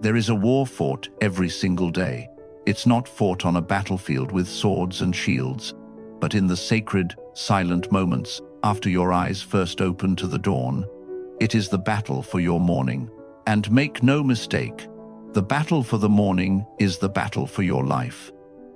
There is a war fought every single day. It's not fought on a battlefield with swords and shields, but in the sacred, silent moments after your eyes first open to the dawn. It is the battle for your morning. And make no mistake, the battle for the morning is the battle for your life.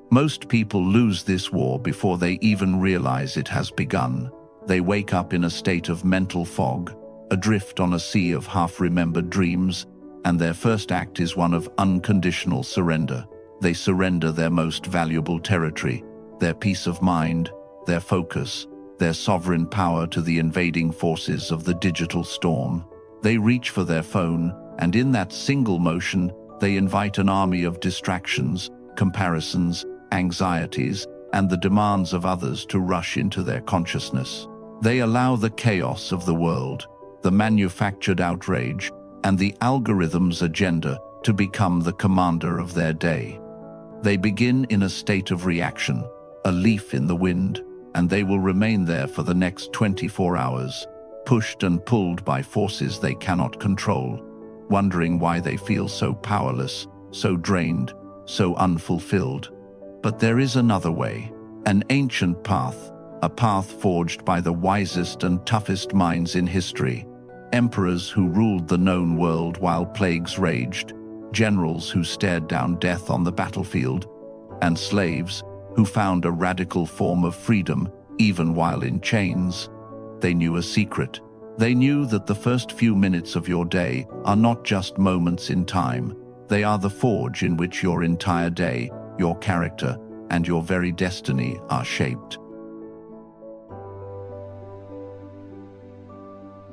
Most people lose this war before they even realize it has begun. They wake up in a state of mental fog, adrift on a sea of half-remembered dreams, and their first act is one of unconditional surrender. They surrender their most valuable territory, their peace of mind, their focus, their sovereign power to the invading forces of the digital storm. They reach for their phone, and in that single motion, they invite an army of distractions, comparisons, anxieties, and the demands of others to rush into their consciousness. They allow the chaos of the world, the manufactured outrage, and the algorithm's agenda to become the commander of their day. They begin in a state of reaction, a leaf in the wind, and they will remain there for the next 24 hours, pushed and pulled by forces they cannot control, wondering why they feel so powerless, so drained, so unfulfilled. But there is another way, an ancient path, a path forged by the wisest and toughest minds in history. Emperors who ruled the known world while plagues raged, generals who stared down death on the battlefield, and slaves who found a radical form of freedom even while in chains. They knew a secret. They knew that the first few minutes of your day are not just moments in time. They are the forge in which your entire day, your character, and your very destiny are shaped.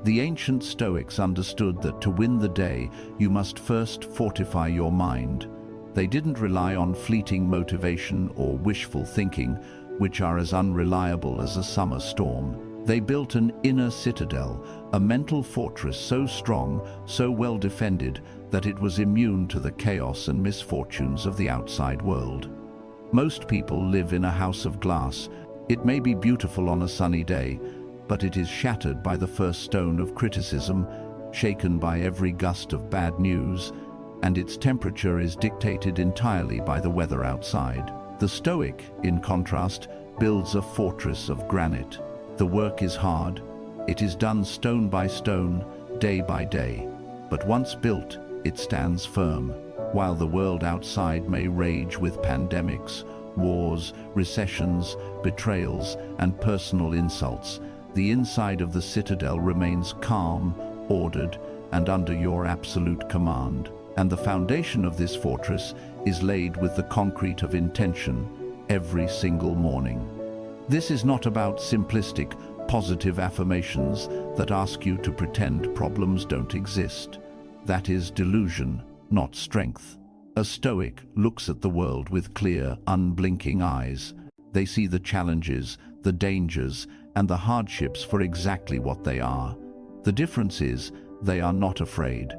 The ancient Stoics understood that to win the day, you must first fortify your mind. They didn't rely on fleeting motivation or wishful thinking, which are as unreliable as a summer storm. They built an inner citadel, a mental fortress so strong, so well defended, that it was immune to the chaos and misfortunes of the outside world. Most people live in a house of glass. It may be beautiful on a sunny day, but it is shattered by the first stone of criticism, shaken by every gust of bad news, and its temperature is dictated entirely by the weather outside. The Stoic, in contrast, builds a fortress of granite. The work is hard. It is done stone by stone, day by day. But once built, it stands firm. While the world outside may rage with pandemics, wars, recessions, betrayals, and personal insults, the inside of the citadel remains calm, ordered, and under your absolute command. And the foundation of this fortress is laid with the concrete of intention every single morning. This is not about simplistic, positive affirmations that ask you to pretend problems don't exist. That is delusion, not strength. A Stoic looks at the world with clear, unblinking eyes. They see the challenges, the dangers, and the hardships for exactly what they are. The difference is, they are not afraid.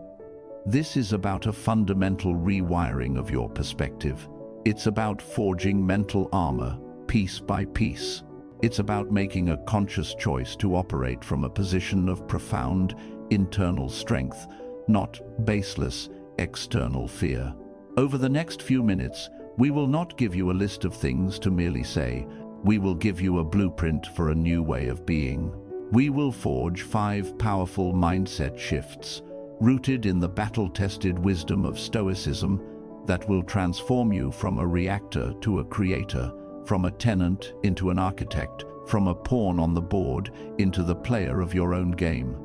This is about a fundamental rewiring of your perspective. It's about forging mental armor, piece by piece. It's about making a conscious choice to operate from a position of profound internal strength, not baseless external fear. Over the next few minutes, we will not give you a list of things to merely say. We will give you a blueprint for a new way of being. We will forge 5 powerful mindset shifts, rooted in the battle-tested wisdom of Stoicism, that will transform you from a reactor to a creator, from a tenant into an architect, from a pawn on the board into the player of your own game.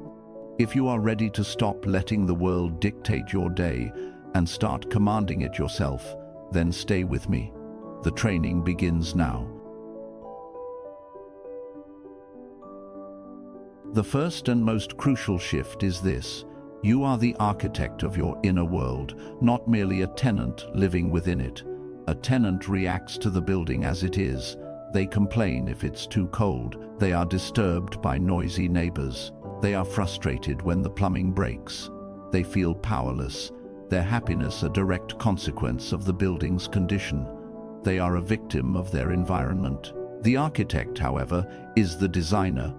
If you are ready to stop letting the world dictate your day and start commanding it yourself, then stay with me. The training begins now. The first and most crucial shift is this. You are the architect of your inner world, not merely a tenant living within it. A tenant reacts to the building as it is. They complain if it's too cold. They are disturbed by noisy neighbors. They are frustrated when the plumbing breaks. They feel powerless. Their happiness a direct consequence of the building's condition. They are a victim of their environment. The architect, however, is the designer,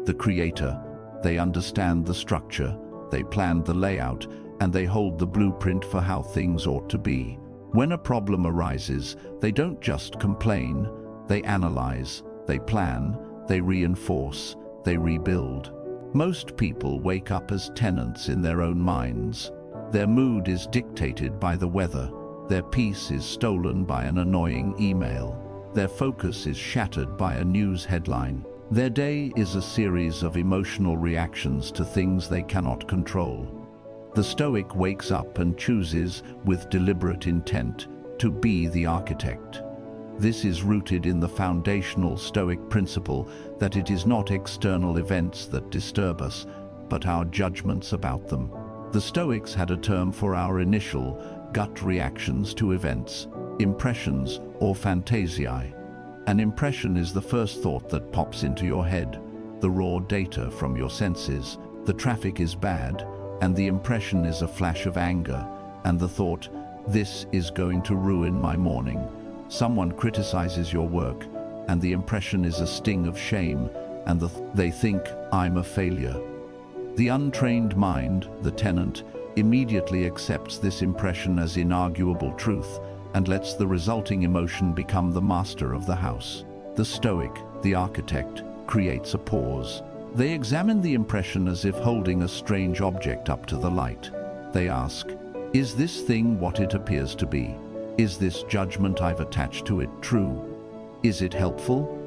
the creator. They understand the structure. They planned the layout, and they hold the blueprint for how things ought to be. When a problem arises, they don't just complain, they analyze, they plan, they reinforce, they rebuild. Most people wake up as tenants in their own minds. Their mood is dictated by the weather. Their peace is stolen by an annoying email. Their focus is shattered by a news headline. Their day is a series of emotional reactions to things they cannot control. The Stoic wakes up and chooses, with deliberate intent, to be the architect. This is rooted in the foundational Stoic principle that it is not external events that disturb us, but our judgments about them. The Stoics had a term for our initial, gut reactions to events, impressions or fantasiae. An impression is the first thought that pops into your head, the raw data from your senses. The traffic is bad, and the impression is a flash of anger, and the thought, this is going to ruin my morning. Someone criticizes your work, and the impression is a sting of shame, and they think, I'm a failure. The untrained mind, the tenant, immediately accepts this impression as inarguable truth and lets the resulting emotion become the master of the house. The Stoic, the architect, creates a pause. They examine the impression as if holding a strange object up to the light. They ask, is this thing what it appears to be? Is this judgment I've attached to it true? Is it helpful?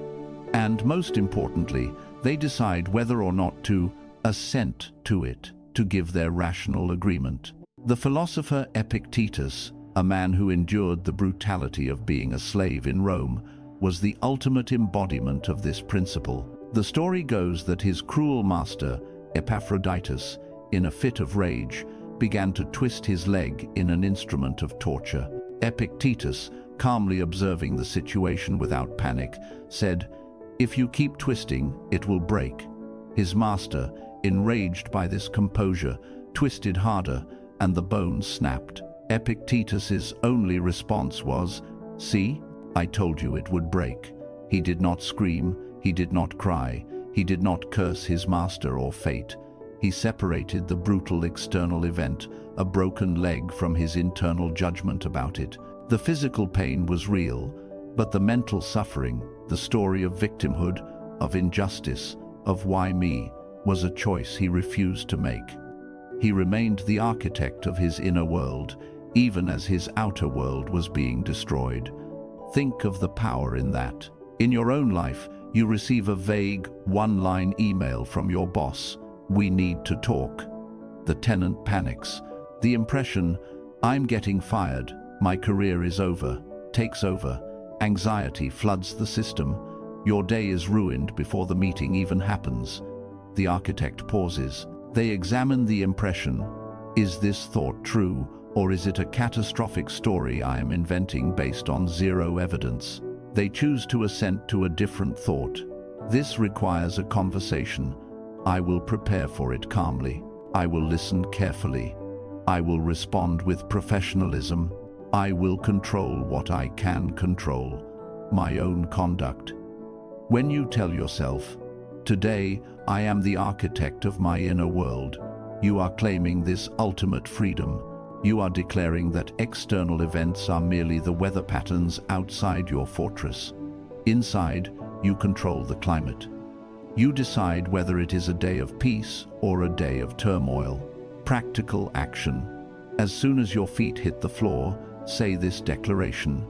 And most importantly, they decide whether or not to assent to it, to give their rational agreement. The philosopher Epictetus, a man who endured the brutality of being a slave in Rome, was the ultimate embodiment of this principle. The story goes that his cruel master, Epaphroditus, in a fit of rage, began to twist his leg in an instrument of torture. Epictetus, calmly observing the situation without panic, said, "If you keep twisting, it will break." His master, enraged by this composure, twisted harder, and the bone snapped. Epictetus's only response was, "See, I told you it would break." He did not scream, he did not cry, he did not curse his master or fate. He separated the brutal external event, a broken leg, from his internal judgment about it. The physical pain was real, but the mental suffering, the story of victimhood, of injustice, of why me, was a choice he refused to make. He remained the architect of his inner world, even as his outer world was being destroyed. Think of the power in that. In your own life, you receive a vague, one-line email from your boss, "We need to talk." The tenant panics. The impression, "I'm getting fired, my career is over," takes over. Anxiety floods the system. Your day is ruined before the meeting even happens. The architect pauses. They examine the impression. Is this thought true, or is it a catastrophic story I am inventing based on zero evidence? They choose to assent to a different thought. This requires a conversation. I will prepare for it calmly. I will listen carefully. I will respond with professionalism. I will control what I can control, my own conduct. When you tell yourself, "Today, I am the architect of my inner world," you are claiming this ultimate freedom. You are declaring that external events are merely the weather patterns outside your fortress. Inside, you control the climate. You decide whether it is a day of peace or a day of turmoil. Practical action. As soon as your feet hit the floor, say this declaration.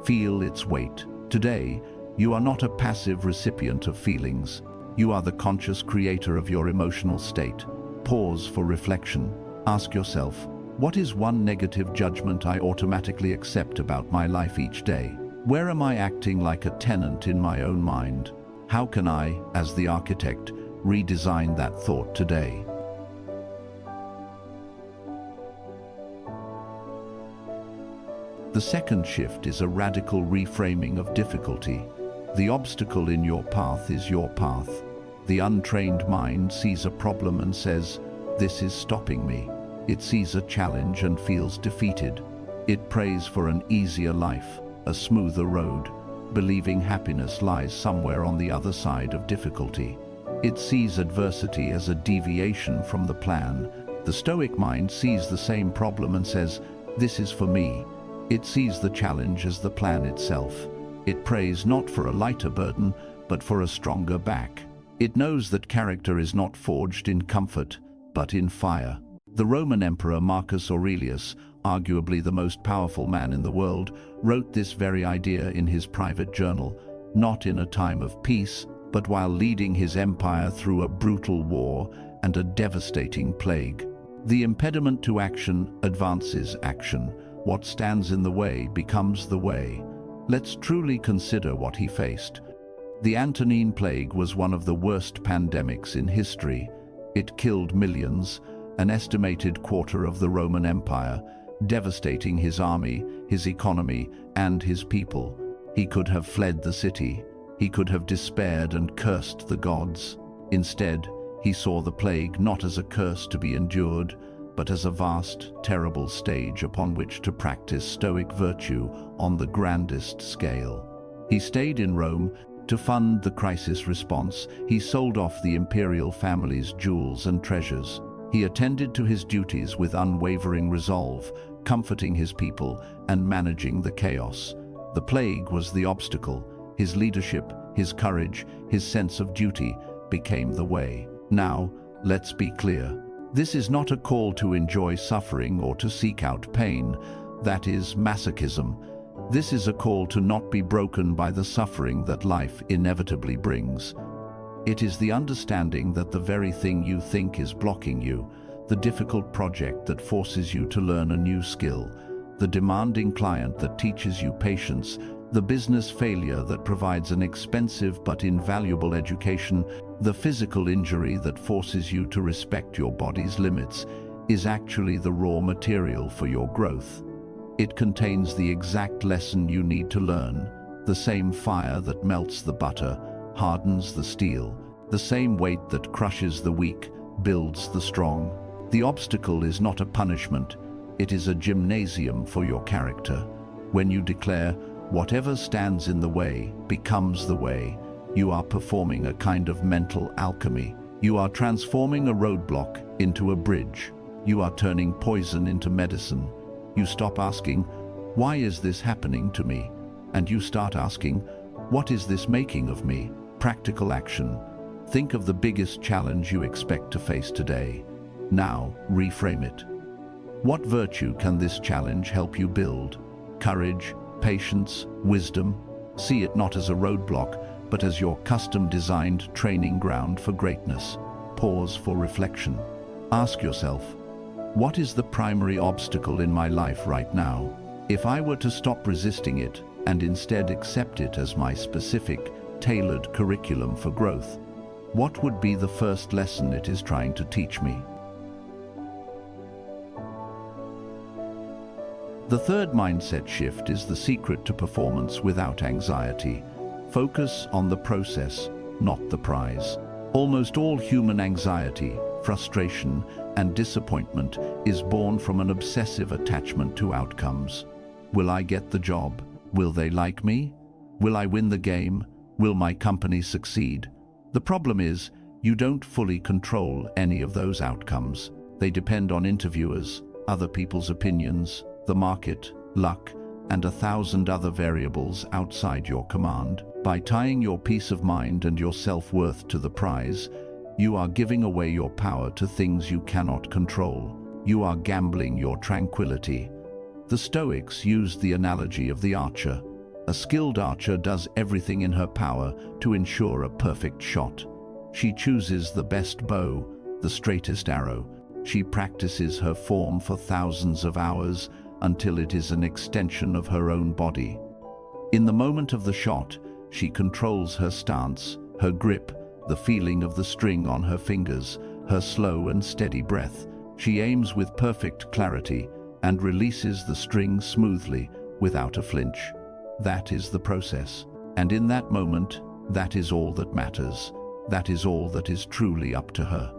Feel its weight. Today, you are not a passive recipient of feelings. You are the conscious creator of your emotional state. Pause for reflection. Ask yourself, what is one negative judgment I automatically accept about my life each day? Where am I acting like a tenant in my own mind? How can I, as the architect, redesign that thought today? The second shift is a radical reframing of difficulty. The obstacle in your path is your path. The untrained mind sees a problem and says, "This is stopping me." It sees a challenge and feels defeated. It prays for an easier life, a smoother road, believing happiness lies somewhere on the other side of difficulty. It sees adversity as a deviation from the plan, The Stoic mind sees the same problem and says, "This is for me." It sees the challenge as the plan itself. It prays not for a lighter burden, but for a stronger back. It knows that character is not forged in comfort, but in fire. The Roman Emperor Marcus Aurelius, arguably the most powerful man in the world, wrote this very idea in his private journal, not in a time of peace, but while leading his empire through a brutal war and a devastating plague. The impediment to action advances action. What stands in the way becomes the way. Let's truly consider what he faced. The Antonine Plague was one of the worst pandemics in history. It killed millions, an estimated quarter of the Roman Empire, devastating his army, his economy, and his people. He could have fled the city. He could have despaired and cursed the gods. Instead, he saw the plague not as a curse to be endured, but as a vast, terrible stage upon which to practice Stoic virtue on the grandest scale. He stayed in Rome to fund the crisis response. He sold off the imperial family's jewels and treasures. He attended to his duties with unwavering resolve, comforting his people and managing the chaos. The plague was the obstacle. His leadership, his courage, his sense of duty became the way. Now, let's be clear. This is not a call to enjoy suffering or to seek out pain. That is masochism. This is a call to not be broken by the suffering that life inevitably brings. It is the understanding that the very thing you think is blocking you, the difficult project that forces you to learn a new skill, the demanding client that teaches you patience, the business failure that provides an expensive but invaluable education, the physical injury that forces you to respect your body's limits, is actually the raw material for your growth. It contains the exact lesson you need to learn, the same fire that melts the butter, hardens the steel, the same weight that crushes the weak, builds the strong. The obstacle is not a punishment, it is a gymnasium for your character. When you declare, "Whatever stands in the way becomes the way," you are performing a kind of mental alchemy. You are transforming a roadblock into a bridge. You are turning poison into medicine. You stop asking, "Why is this happening to me?" And you start asking, "What is this making of me?" Practical action. Think of the biggest challenge you expect to face today. Now, reframe it. What virtue can this challenge help you build? Courage, patience, wisdom. See it not as a roadblock, but as your custom-designed training ground for greatness. Pause for reflection. Ask yourself, what is the primary obstacle in my life right now? If I were to stop resisting it and instead accept it as my specific, tailored curriculum for growth, what would be the first lesson it is trying to teach me? The third mindset shift is the secret to performance without anxiety. Focus on the process, not the prize. Almost all human anxiety, frustration, and disappointment is born from an obsessive attachment to outcomes. Will I get the job? Will they like me? Will I win the game? Will my company succeed? The problem is, you don't fully control any of those outcomes. They depend on interviewers, other people's opinions, the market, luck, and 1,000 other variables outside your command. By tying your peace of mind and your self-worth to the prize, you are giving away your power to things you cannot control. You are gambling your tranquility. The Stoics used the analogy of the archer. A skilled archer does everything in her power to ensure a perfect shot. She chooses the best bow, the straightest arrow. She practices her form for thousands of hours until it is an extension of her own body. In the moment of the shot, she controls her stance, her grip, the feeling of the string on her fingers, her slow and steady breath. She aims with perfect clarity and releases the string smoothly, without a flinch. That is the process. And in that moment, that is all that matters. That is all that is truly up to her.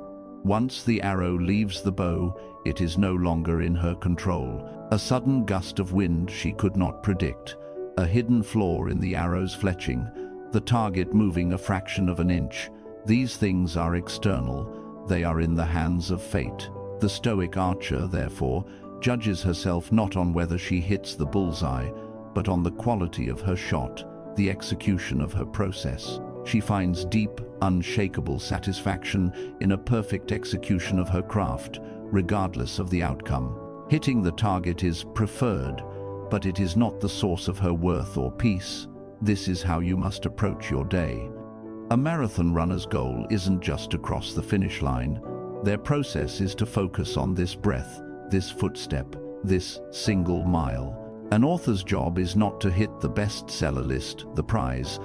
Once the arrow leaves the bow, it is no longer in her control. A sudden gust of wind she could not predict, a hidden flaw in the arrow's fletching, the target moving a fraction of an inch. These things are external. They are in the hands of fate. The Stoic archer, therefore, judges herself not on whether she hits the bullseye, but on the quality of her shot, the execution of her process. She finds deep, unshakable satisfaction in a perfect execution of her craft, regardless of the outcome. Hitting the target is preferred, but it is not the source of her worth or peace. This is how you must approach your day. A marathon runner's goal isn't just to cross the finish line. Their process is to focus on this breath, this footstep, this single mile. An author's job is not to hit the bestseller list, the prize,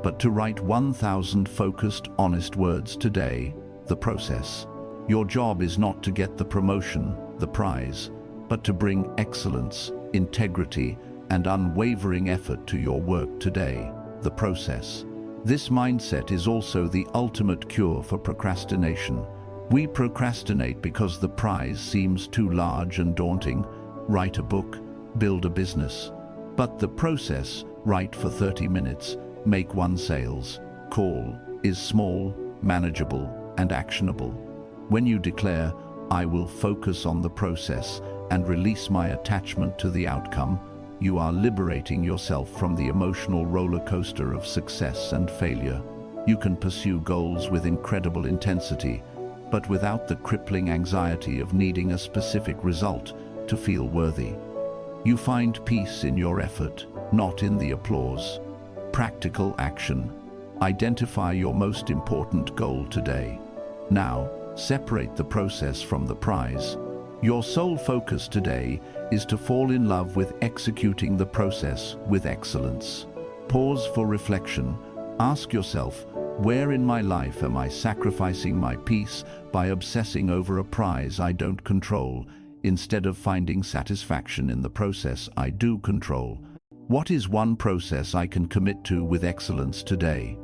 but to write 1,000 focused, honest words today, the process. Your job is not to get the promotion, the prize, but to bring excellence, integrity, and unwavering effort to your work today, the process. This mindset is also the ultimate cure for procrastination. We procrastinate because the prize seems too large and daunting. Write a book, build a business. But the process, write for 30 minutes, make 1 sales call, is small, manageable, and actionable. When you declare, "I will focus on the process and release my attachment to the outcome," you are liberating yourself from the emotional roller coaster of success and failure. You can pursue goals with incredible intensity, but without the crippling anxiety of needing a specific result to feel worthy. You find peace in your effort, not in the applause. Practical action. Identify your most important goal today. Now, separate the process from the prize. Your sole focus today is to fall in love with executing the process with excellence. Pause for reflection. Ask yourself, where in my life am I sacrificing my peace by obsessing over a prize I don't control, instead of finding satisfaction in the process I do control? What is one process I can commit to with excellence today?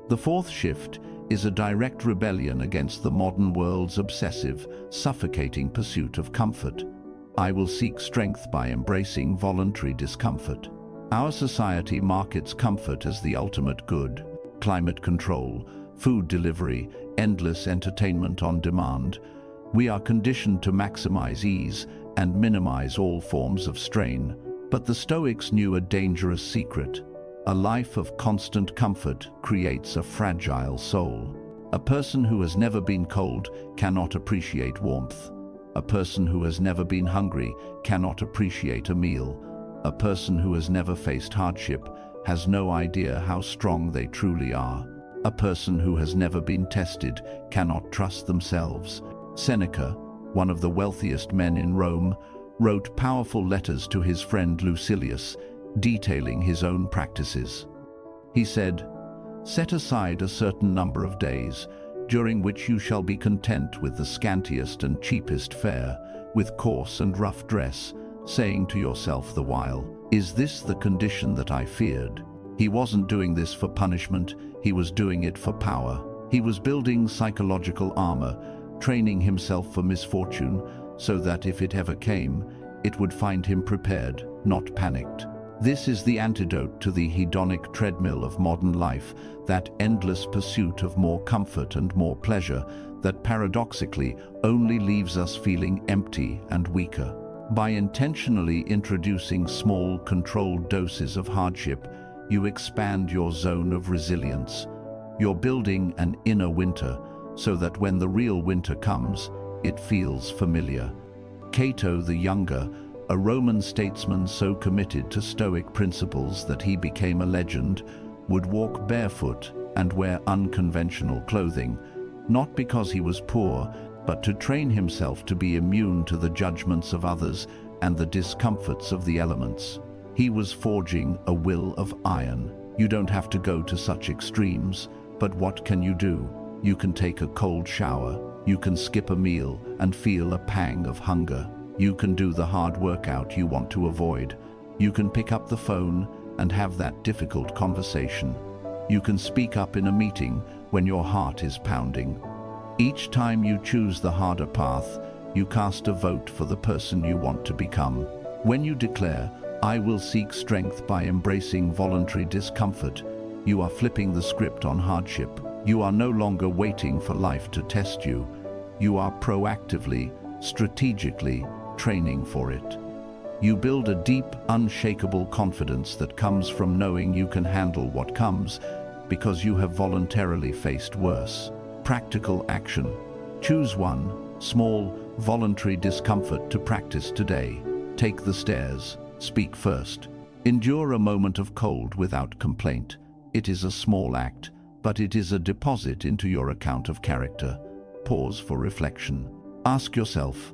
The fourth shift is a direct rebellion against the modern world's obsessive, suffocating pursuit of comfort. I will seek strength by embracing voluntary discomfort. Our society markets comfort as the ultimate good. Climate control, food delivery, endless entertainment on demand. We are conditioned to maximize ease and minimize all forms of strain. But the Stoics knew a dangerous secret. A life of constant comfort creates a fragile soul. A person who has never been cold cannot appreciate warmth. A person who has never been hungry cannot appreciate a meal. A person who has never faced hardship has no idea how strong they truly are. A person who has never been tested cannot trust themselves. Seneca, one of the wealthiest men in Rome, wrote powerful letters to his friend Lucilius, detailing his own practices. He said, "Set aside a certain number of days, during which you shall be content with the scantiest and cheapest fare, with coarse and rough dress, saying to yourself the while, 'Is this the condition that I feared?'" He wasn't doing this for punishment, he was doing it for power. He was building psychological armor, training himself for misfortune, so that if it ever came, it would find him prepared, not panicked. This is the antidote to the hedonic treadmill of modern life, that endless pursuit of more comfort and more pleasure that paradoxically only leaves us feeling empty and weaker. By intentionally introducing small, controlled doses of hardship, you expand your zone of resilience. You're building an inner winter so that when the real winter comes, it feels familiar. Cato the Younger, a Roman statesman so committed to Stoic principles that he became a legend, would walk barefoot and wear unconventional clothing, not because he was poor, but to train himself to be immune to the judgments of others and the discomforts of the elements. He was forging a will of iron. You don't have to go to such extremes, but what can you do? You can take a cold shower, you can skip a meal and feel a pang of hunger. You can do the hard workout you want to avoid. You can pick up the phone and have that difficult conversation. You can speak up in a meeting when your heart is pounding. Each time you choose the harder path, you cast a vote for the person you want to become. When you declare, "I will seek strength by embracing voluntary discomfort," you are flipping the script on hardship. You are no longer waiting for life to test you. You are proactively, strategically training for it. You build a deep, unshakable confidence that comes from knowing you can handle what comes because you have voluntarily faced worse. Practical action. Choose one small, voluntary discomfort to practice today. Take the stairs. Speak first. Endure a moment of cold without complaint. It is a small act, but it is a deposit into your account of character. Pause for reflection. Ask yourself,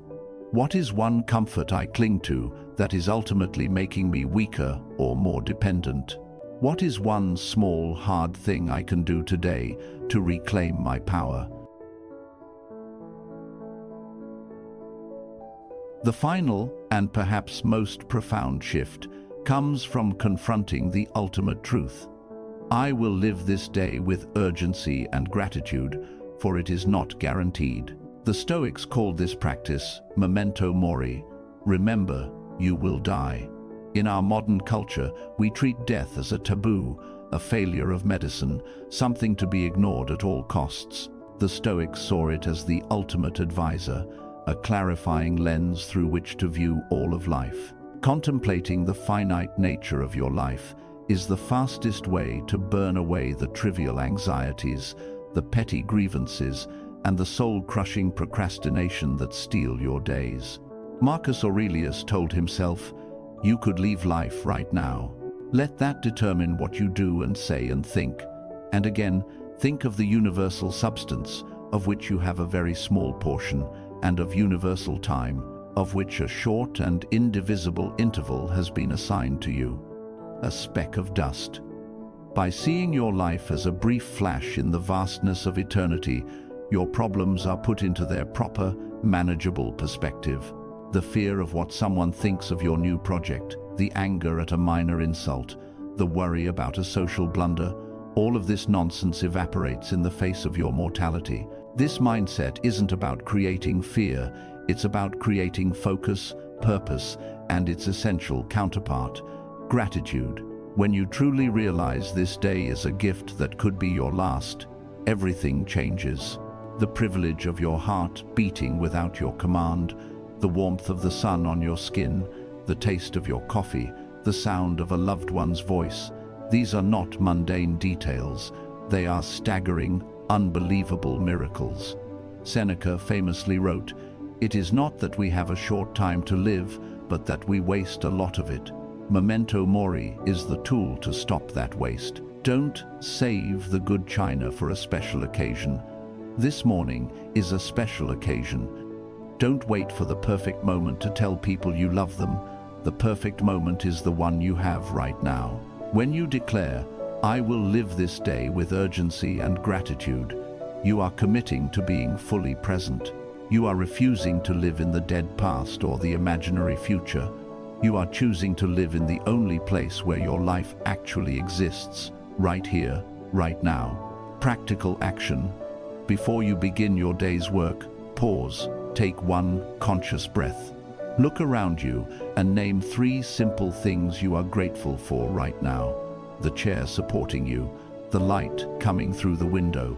what is one comfort I cling to that is ultimately making me weaker or more dependent? What is one small, hard thing I can do today to reclaim my power? The final, and perhaps most profound shift, comes from confronting the ultimate truth. I will live this day with urgency and gratitude, for it is not guaranteed. The Stoics called this practice memento mori. Remember, you will die. In our modern culture, we treat death as a taboo, a failure of medicine, something to be ignored at all costs. The Stoics saw it as the ultimate advisor, a clarifying lens through which to view all of life. Contemplating the finite nature of your life is the fastest way to burn away the trivial anxieties, the petty grievances, and the soul-crushing procrastination that steal your days. Marcus Aurelius told himself, "You could leave life right now." Let that determine what you do and say and think. And again, think of the universal substance, of which you have a very small portion, and of universal time, of which a short and indivisible interval has been assigned to you. A speck of dust. By seeing your life as a brief flash in the vastness of eternity, your problems are put into their proper, manageable perspective. The fear of what someone thinks of your new project, the anger at a minor insult, the worry about a social blunder, all of this nonsense evaporates in the face of your mortality. This mindset isn't about creating fear, it's about creating focus, purpose, and its essential counterpart, gratitude. When you truly realize this day is a gift that could be your last, everything changes. The privilege of your heart beating without your command, the warmth of the sun on your skin, the taste of your coffee, the sound of a loved one's voice. These are not mundane details. They are staggering, unbelievable miracles. Seneca famously wrote, "It is not that we have a short time to live, but that we waste a lot of it." Memento mori is the tool to stop that waste. Don't save the good china for a special occasion. This morning is a special occasion. Don't wait for the perfect moment to tell people you love them. The perfect moment is the one you have right now. When you declare, "I will live this day with urgency and gratitude," you are committing to being fully present. You are refusing to live in the dead past or the imaginary future. You are choosing to live in the only place where your life actually exists, right here, right now. Practical action. Before you begin your day's work, pause, take one conscious breath. Look around you and name 3 simple things you are grateful for right now. The chair supporting you, the light coming through the window,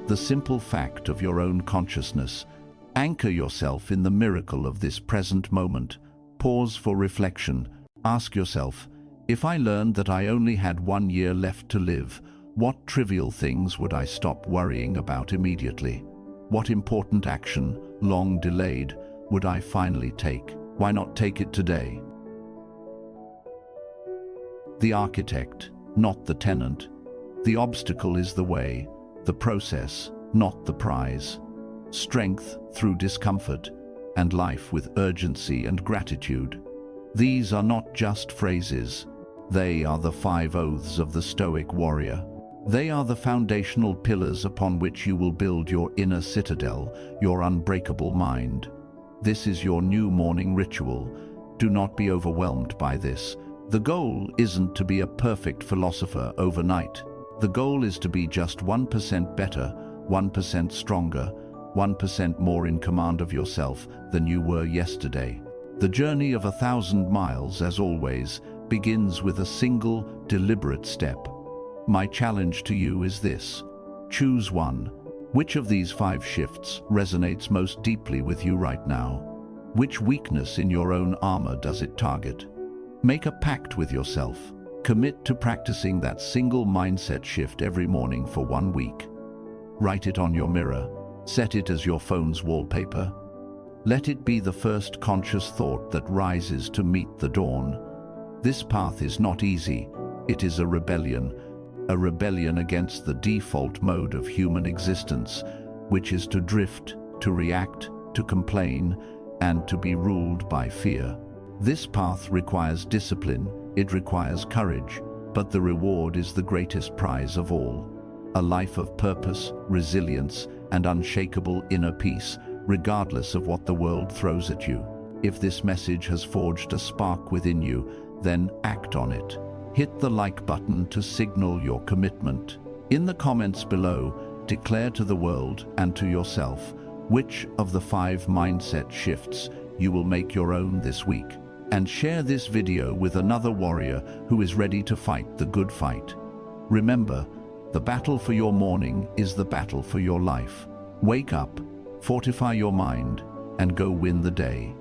the simple fact of your own consciousness. Anchor yourself in the miracle of this present moment. Pause for reflection. Ask yourself, if I learned that I only had 1 year left to live, what trivial things would I stop worrying about immediately? What important action, long delayed, would I finally take? Why not take it today? The architect, not the tenant. The obstacle is the way, the process, not the prize. Strength through discomfort, and life with urgency and gratitude. These are not just phrases. They are the 5 oaths of the Stoic warrior. They are the foundational pillars upon which you will build your inner citadel, your unbreakable mind. This is your new morning ritual. Do not be overwhelmed by this. The goal isn't to be a perfect philosopher overnight. The goal is to be just 1% better, 1% stronger, 1% more in command of yourself than you were yesterday. The journey of 1,000 miles, as always, begins with a single, deliberate step. My challenge to you is this: Choose one. Which of these 5 shifts resonates most deeply with you right now? Which weakness in your own armor does it target? Make a pact with yourself. Commit to practicing that single mindset shift every morning for 1 week. Write it on your mirror. Set it as your phone's wallpaper. Let it be the first conscious thought that rises to meet the dawn. This path is not easy. It is a rebellion against the default mode of human existence, which is to drift, to react, to complain, and to be ruled by fear. This path requires discipline, it requires courage, but the reward is the greatest prize of all. A life of purpose, resilience, and unshakable inner peace, regardless of what the world throws at you. If this message has forged a spark within you, then act on it. Hit the like button to signal your commitment. In the comments below, declare to the world and to yourself which of the 5 mindset shifts you will make your own this week. And share this video with another warrior who is ready to fight the good fight. Remember, the battle for your morning is the battle for your life. Wake up, fortify your mind, and go win the day.